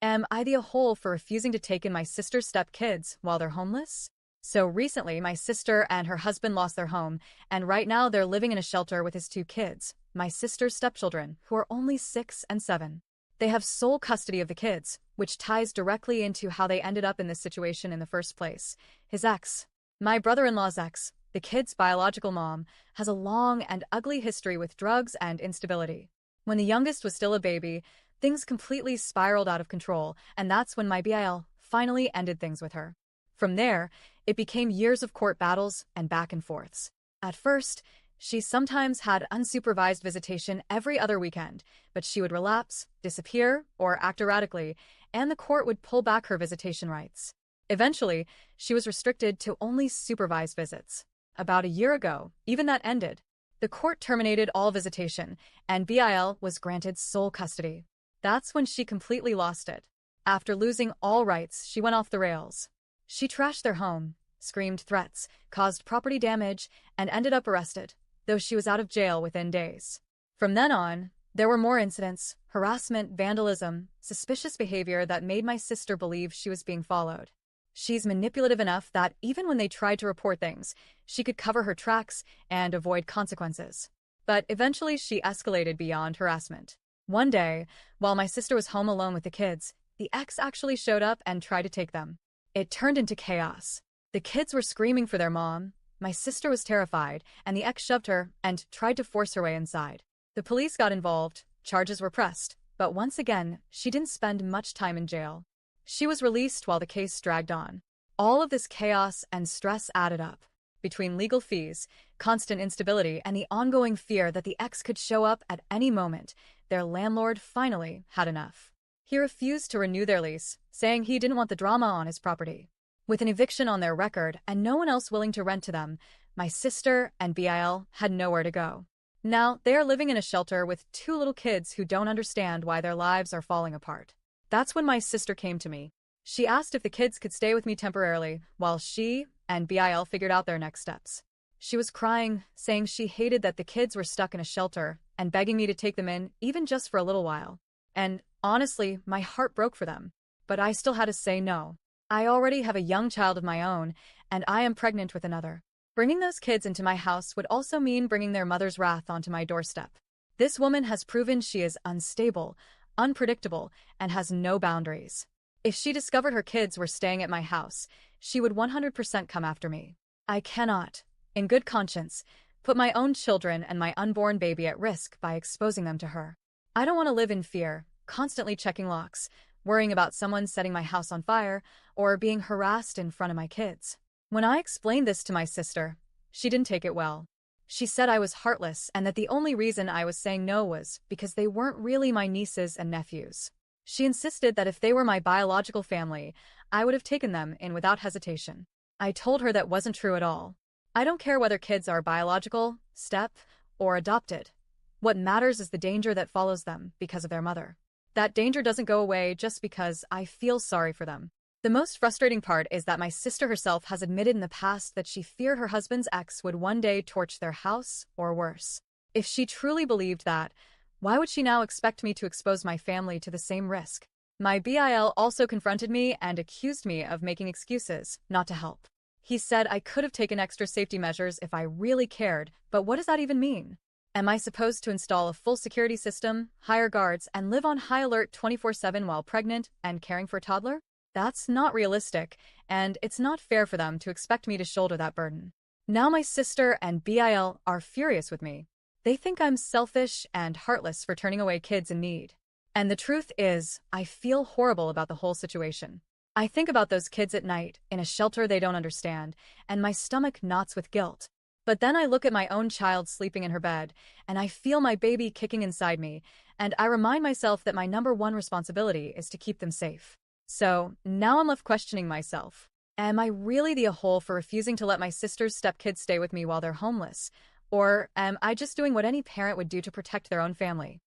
Am I the a-hole for refusing to take in my sister's stepkids while they're homeless? So recently, my sister and her husband lost their home, and right now they're living in a shelter with his two kids, my sister's stepchildren, who are only 6 and 7. They have sole custody of the kids, which ties directly into how they ended up in this situation in the first place. His ex, my brother-in-law's ex, the kid's biological mom, has a long and ugly history with drugs and instability. When the youngest was still a baby, things completely spiraled out of control, and that's when my BIL finally ended things with her. From there, it became years of court battles and back and forths. At first, she sometimes had unsupervised visitation every other weekend, but she would relapse, disappear, or act erratically, and the court would pull back her visitation rights. Eventually, she was restricted to only supervised visits. About a year ago, even that ended. The court terminated all visitation, and BIL was granted sole custody. That's when she completely lost it. After losing all rights, she went off the rails. She trashed their home, screamed threats, caused property damage, and ended up arrested, though she was out of jail within days. From then on, there were more incidents, harassment, vandalism, suspicious behavior that made my sister believe she was being followed. She's manipulative enough that even when they tried to report things, she could cover her tracks and avoid consequences. But eventually she escalated beyond harassment. One day, while my sister was home alone with the kids, the ex actually showed up and tried to take them. It turned into chaos. The kids were screaming for their mom, my sister was terrified, and the ex shoved her and tried to force her way inside. The police got involved, charges were pressed, but once again, she didn't spend much time in jail. She was released while the case dragged on. All of this chaos and stress added up. Between legal fees, constant instability, and the ongoing fear that the ex could show up at any moment, their landlord finally had enough. He refused to renew their lease, saying he didn't want the drama on his property. With an eviction on their record and no one else willing to rent to them, my sister and BIL had nowhere to go. Now, they are living in a shelter with 2 little kids who don't understand why their lives are falling apart. That's when my sister came to me. She asked if the kids could stay with me temporarily while she and BIL figured out their next steps. She was crying, saying she hated that the kids were stuck in a shelter and begging me to take them in, even just for a little while. And honestly, my heart broke for them. But I still had to say no. I already have a young child of my own, and I am pregnant with another. Bringing those kids into my house would also mean bringing their mother's wrath onto my doorstep. This woman has proven she is unstable, unpredictable, and has no boundaries. If she discovered her kids were staying at my house, she would 100% come after me. I cannot, in good conscience, put my own children and my unborn baby at risk by exposing them to her. I don't want to live in fear, constantly checking locks, worrying about someone setting my house on fire, or being harassed in front of my kids. When I explained this to my sister, she didn't take it well. She said I was heartless and that the only reason I was saying no was because they weren't really my nieces and nephews. She insisted that if they were my biological family, I would have taken them in without hesitation. I told her that wasn't true at all. I don't care whether kids are biological, step, or adopted. What matters is the danger that follows them because of their mother. That danger doesn't go away just because I feel sorry for them. The most frustrating part is that my sister herself has admitted in the past that she feared her husband's ex would one day torch their house or worse. If she truly believed that, why would she now expect me to expose my family to the same risk? My BIL also confronted me and accused me of making excuses, not to help. He said I could have taken extra safety measures if I really cared, but what does that even mean? Am I supposed to install a full security system, hire guards, and live on high alert 24/7 while pregnant and caring for a toddler? That's not realistic, and it's not fair for them to expect me to shoulder that burden. Now my sister and BIL are furious with me. They think I'm selfish and heartless for turning away kids in need. And the truth is, I feel horrible about the whole situation. I think about those kids at night, in a shelter they don't understand, and my stomach knots with guilt. But then I look at my own child sleeping in her bed, and I feel my baby kicking inside me, and I remind myself that my #1 responsibility is to keep them safe. So, now I'm left questioning myself. Am I really the a-hole for refusing to let my sister's stepkids stay with me while they're homeless? Or am I just doing what any parent would do to protect their own family?